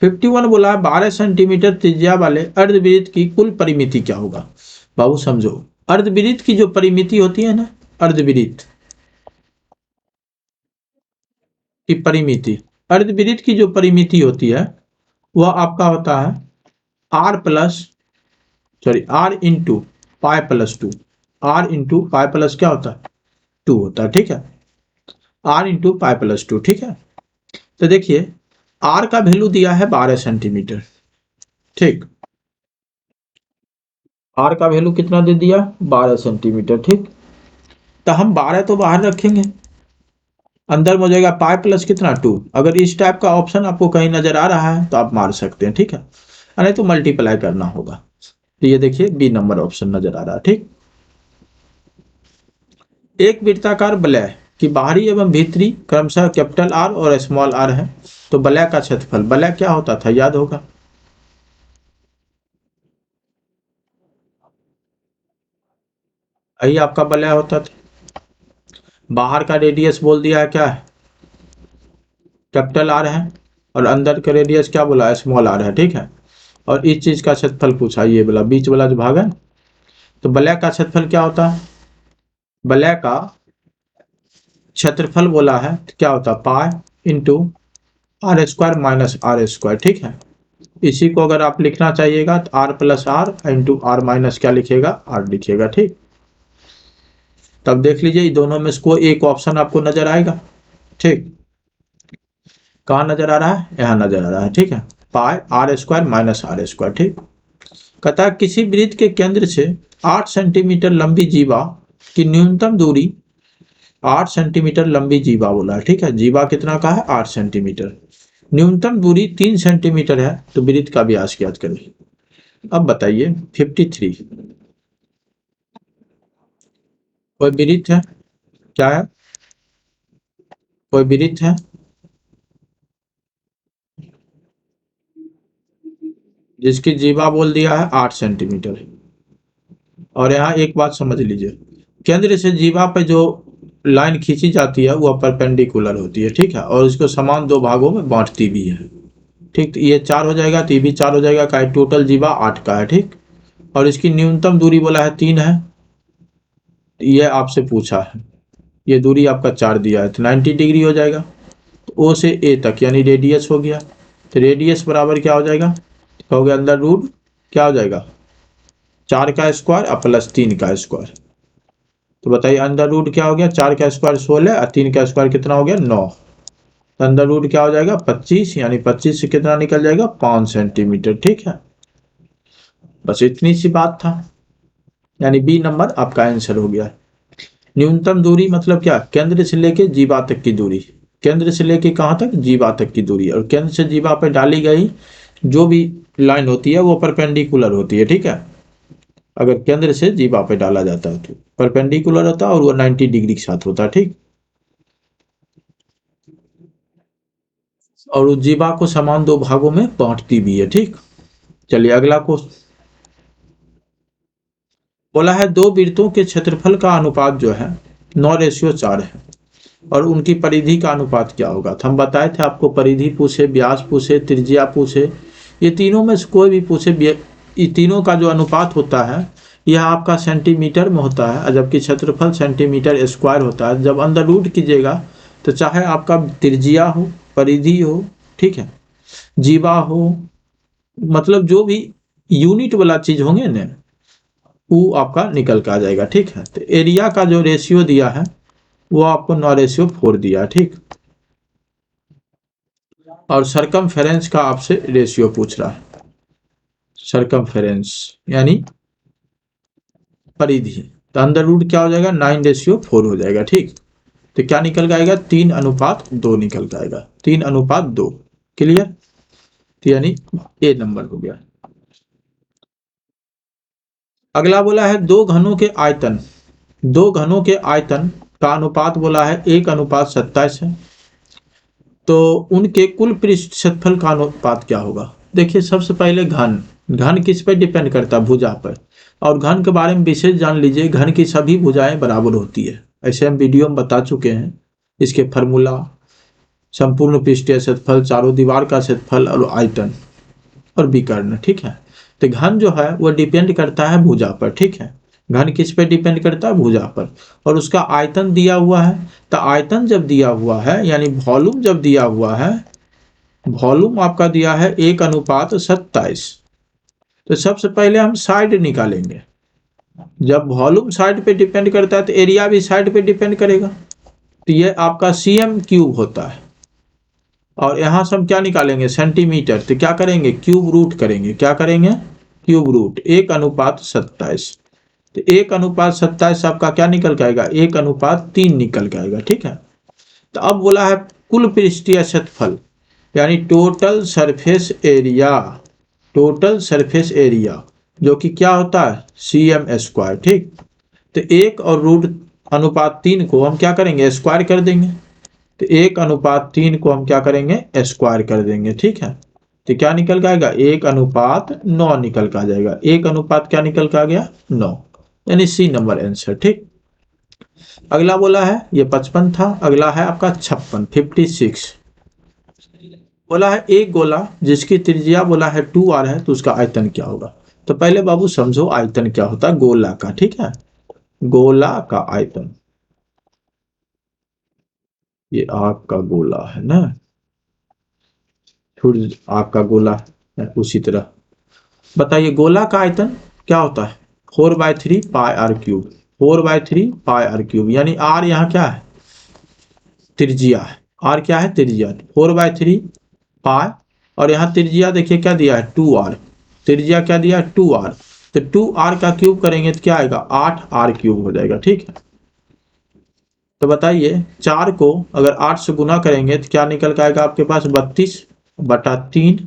51 बोला है 12 सेंटीमीटर त्रिज्या वाले अर्धवृत्त की कुल परिमिति क्या होगा? बाबू समझो, अर्धवृत्त की जो परिमिति होती है ना, अर्धवृत्त की परिमिति, अर्धवृत्त की जो परिमिति होती है वह आपका होता है r इंटू π+2। r इंटू π+ क्या होता है 2 होता है। ठीक है, r इंटू π+2। ठीक है, तो देखिए r का वैल्यू दिया है 12 सेंटीमीटर। ठीक, r का वैल्यू कितना दे दिया 12 सेंटीमीटर। ठीक, तो हम 12 तो बाहर रखेंगे, अंदर में हो जाएगा π+ कितना 2। अगर इस टाइप का ऑप्शन आपको कहीं नजर आ रहा है तो आप मार सकते हैं। ठीक है, नहीं तो मल्टीप्लाई करना होगा। तो ये देखिए बी नंबर ऑप्शन नजर आ रहा है। ठीक, एक वृत्ताकार वलय की बाहरी एवं भीतरी क्रमशः कैपिटल R और स्मॉल r है, तो वलय का क्षेत्रफल, वलय क्या होता था याद होगा? यही आपका वलय होता था। बाहर का रेडियस बोल दिया है क्या है कैपिटल R है, और अंदर का रेडियस क्या बोला स्मॉल r है। ठीक है, और इस चीज का क्षेत्रफल पूछा, ये बोला बीच वाला जो भाग है, तो वलय का क्षेत्रफल क्या होता है? वलय का क्षेत्रफल बोला है तो क्या होता है pi into r² minus r²। ठीक है, इसी को अगर आप लिखना चाहिएगा तो r+r इंटू r माइनस क्या लिखिएगा r लिखिएगा। ठीक, तब देख लीजिए दोनों में से कोई एक ऑप्शन आपको नजर आएगा। ठीक, कहाँ नजर आ रहा है? यहाँ नजर आ रहा है। ठीक है, पाई r² माइनस r²। ठीक, कहता है किसी वृत्त के केंद्र से 8 सेंटीमीटर लंबी जीवा की न्यूनतम दूरी 8 सेंटीमीटर लंबी जीवा बोला है। ठीक है, जीवा कितना का है 8 सेंटीमीटर, न्यूनतम दूरी 3 सेंटीमीटर है, तो वृत्त का व्यास ज्ञात करें। अब बताइए 53, कोई वृत्त है क्या है? कोई वृत्त है जिसकी जीवा बोल दिया है 8 सेंटीमीटर। और यहाँ एक बात समझ लीजिए, केंद्र से जीवा पे जो लाइन खींची जाती है वह परपेंडिकुलर होती है, ठीक है, और इसको समान दो भागों में बांटती भी है, ठीक। तो ये 4 हो जाएगा, तो ये भी 4 हो जाएगा, का टोटल जीवा 8 का है, ठीक। और इसकी न्यूनतम दूरी बोला है 3 है, ये आपसे पूछा है, ये दूरी आपका 4 दिया है, तो 90 डिग्री हो जाएगा। तो ओ से ए तक यानी रेडियस हो गया, तो रेडियस बराबर क्या हो जाएगा, हो गया अंडर रूट क्या हो जाएगा 4 का स्क्वायर और प्लस 3 का स्क्वायर। तो बताइए अंडर रूट क्या हो गया, 4 का स्क्वायर 16 और 3 का स्क्वायर कितना हो गया 9। तो अंडर रूट क्या हो जाएगा 25, यानी 25 से कितना निकल जाएगा 5 सेंटीमीटर, ठीक है। बस इतनी सी बात था, यानी बी नंबर आपका आंसर हो गया। न्यूनतम दूरी मतलब क्या, केंद्र से लेके जीवा तक की दूरी, केंद्र से लेके कहाँ तक, जीवा तक की दूरी, और केंद्र से जीवा पर डाली गई जो भी लाइन होती है वो परपेंडिकुलर होती है, ठीक है। अगर केंद्र से जीवा पे डाला जाता है तो परपेंडिकुलर होता है और वो 90 डिग्री के साथ होता है, ठीक। और उस जीवा को समान दो भागों में बांटती भी है, ठीक। चलिए अगला क्वेश्चन, बोला है दो वृत्तों के क्षेत्रफल का अनुपात जो है 9:4 है और उनकी परिधि का अनुपात क्या होगा। तो हम बताए थे आपको, परिधि पूछे, व्यास पूछे, त्रिज्या पूछे, ये तीनों में से कोई भी पूछे, ये तीनों का जो अनुपात होता है यह आपका सेंटीमीटर में होता है, जबकि क्षेत्रफल सेंटीमीटर स्क्वायर होता है। जब अंदर रूट कीजिएगा तो चाहे आपका त्रिज्या हो, परिधि हो, ठीक है, जीवा हो, मतलब जो भी यूनिट वाला चीज होंगे ना वो आपका निकल के आ जाएगा, ठीक है। तो एरिया का जो रेशियो दिया है वो आपको 9:4 दिया, ठीक। और सरकमफेरेंस का आपसे रेशियो पूछ रहा है, सरकमफेरेंस यानी परिधि, तो अंडर रूट क्या हो जाएगा 9:4 हो जाएगा, ठीक। तो क्या निकल के आएगा 3:2 निकल के आएगा, 3:2। क्लियर, तो यानी ए नंबर हो गया। अगला बोला है दो घनों के आयतन, दो घनों के आयतन का अनुपात बोला है 1:27 है, तो उनके कुल पृष्ठ क्षेत्रफल का अनुपात क्या होगा। देखिए सबसे पहले घन, घन किस पे डिपेंड करता है, भुजा पर, और घन के बारे में विशेष जान लीजिए, घन की सभी भुजाएं बराबर होती है, ऐसे हम वीडियो में बता चुके हैं। इसके फार्मूला, संपूर्ण पृष्ठीय क्षेत्रफल, चारों दीवार का क्षेत्रफल और आयतन और विकर्ण, ठीक है। तो घन जो है वो डिपेंड करता है भुजा पर, ठीक है। घन किस पे डिपेंड करता है, भुजा पर, और उसका आयतन दिया हुआ है। तो आयतन जब दिया हुआ है यानी वॉल्यूम जब दिया हुआ है, वॉल्यूम आपका दिया है 1:27, तो सबसे पहले हम साइड निकालेंगे। जब वॉल्यूम साइड पे डिपेंड करता है तो एरिया भी साइड पे डिपेंड करेगा, तो ये आपका cm³ होता है। और यहां से हम क्या निकालेंगे सेंटीमीटर, तो क्या करेंगे क्यूब रूट करेंगे, क्या करेंगे क्यूब रूट 1:27। तो 1:27 आपका क्या निकल के आएगा 1:3 निकल के आएगा, ठीक है। तो अब बोला है कुल पृष्ठीय क्षेत्रफल यानी total surface area, total surface area जो कि क्या होता है cm², ठीक। तो 1 और √3 को हम क्या करेंगे स्क्वायर कर देंगे, तो 1:3 को हम क्या करेंगे स्क्वायर कर देंगे, ठीक है। तो क्या निकल के आएगा 1:9 निकल के आ जाएगा, 1 अनुपात क्या निकल के आ गया 9, यानी सी नंबर आंसर, ठीक। अगला बोला है ये 55 था, अगला है आपका 56 बोला है एक गोला जिसकी त्रिज्या बोला है 2r है तो उसका आयतन क्या होगा। तो पहले बाबू समझो आयतन क्या होता है गोला का, ठीक है, गोला का आयतन, ये आपका गोला है ना, फिर आपका गोला है उसी तरह। बताइए गोला का आयतन क्या होता है 4/3 πr³, 4/3 πr³ यानी r यहाँ क्या है त्रिज्या है, r क्या है त्रिज्या, 4/3 और यहाँ त्रिज्या देखिए क्या दिया है 2r, त्रिज्या क्या दिया है 2r, तो 2r का क्यूब करेंगे तो क्या आएगा 8r³ हो जाएगा, ठीक है। तो बताइए 4 को अगर 8 से गुना करेंगे तो क्या निकल के आएगा आपके पास 32/3,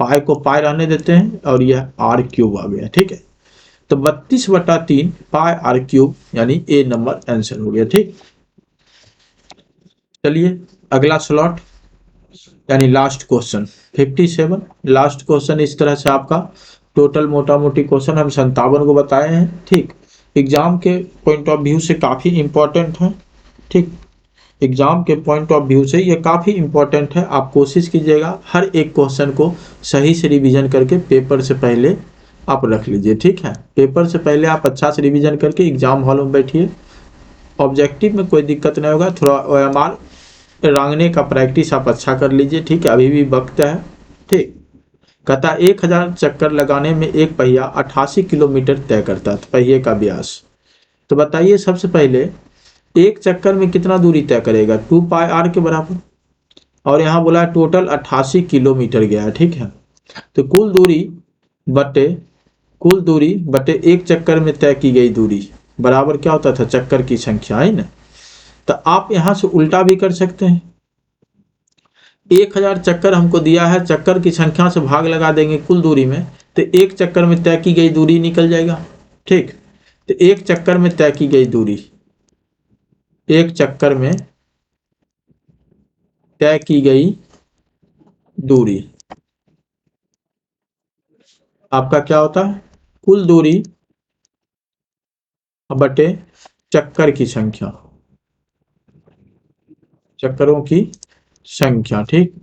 पाई को पाई रहने देते हैं और यह r³ आ गया, ठीक है। तो 32/3 πr³ यानी ए नंबर आंसर हो गया, ठीक। चलिए अगला स्लॉट यानी लास्ट क्वेश्चन 57, लास्ट क्वेश्चन इस तरह से आपका टोटल मोटा मोटी क्वेश्चन हम 57 को बताए हैं, ठीक। एग्जाम के पॉइंट ऑफ व्यू से काफी इंपॉर्टेंट है, ठीक। एग्जाम के पॉइंट ऑफ व्यू से ये काफ़ी इंपॉर्टेंट है। आप कोशिश कीजिएगा हर एक क्वेश्चन को सही से रिवीजन करके पेपर से पहले आप रख लीजिए, ठीक है। पेपर से पहले आप अच्छा से रिवीजन करके एग्जाम हॉल में बैठिए। ऑब्जेक्टिव में कोई दिक्कत नहीं होगा, थोड़ा OMR रांगने का प्रैक्टिस आप अच्छा कर लीजिए, ठीक है, अभी भी वक्त है, ठीक। कहता 1000 चक्कर लगाने में एक पहिया 88 किलोमीटर तय करता है, पहिए का व्यास। तो बताइए सबसे पहले एक चक्कर में कितना दूरी तय करेगा, 2πr के बराबर। और यहाँ बोला टोटल 88 किलोमीटर गया है, ठीक है। तो कुल दूरी बटे एक चक्कर में तय की गई दूरी बराबर क्या होता था, चक्कर की संख्या, है ना। तो आप यहाँ से उल्टा भी कर सकते हैं। 1000 चक्कर हमको दिया है, चक्कर की संख्या से भाग लगा देंगे कुल दूरी में, तो एक चक्कर में तय की गई दूरी निकल जाएगा, ठीक। तो एक चक्कर में तय की गई दूरी, एक चक्कर में तय की गई दूरी आपका क्या होता है, कुल दूरी बटे चक्कर की संख्या, चक्करों की संख्या, ठीक।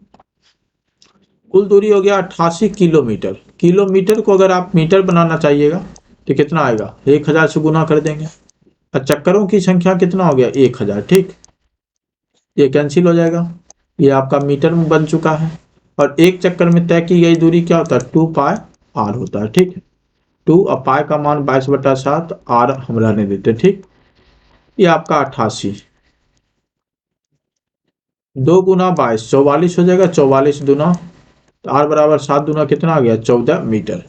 कुल दूरी हो गया 88 किलोमीटर। किलोमीटर को अगर आप मीटर बनाना चाहिएगा तो कितना आएगा, 1000 से गुना कर देंगे। और चक्करों की संख्या कितना हो गया, 1000, ठीक। ये कैंसिल हो जाएगा, ये आपका मीटर में बन चुका है। और एक चक्कर में तय की गई दूरी क्या होता है, 2πr होता है, ठीक। 2 और पाई का मान 22/7, r हम रहने देते, ठीक। ये आपका 88, 2 गुना 22 44 हो जाएगा, 44 दुना तो r बराबर 7 दुना कितना आ गया, 14 मीटर।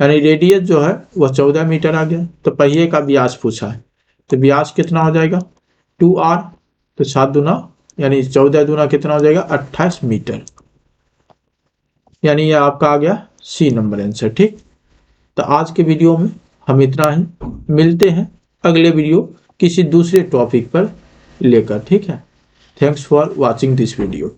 यानी रेडियस जो है वह 14 मीटर आ गया। तो पहिए का व्यास पूछा है, तो व्यास कितना हो जाएगा 2r, तो 7 दुना यानी 14 दुना कितना हो जाएगा 28 मीटर। यानी यह आपका आ गया सी नंबर आंसर, ठीक। तो आज के वीडियो में हम इतना ही, मिलते हैं अगले वीडियो किसी दूसरे टॉपिक पर लेकर, ठीक है। Thanks for watching this video.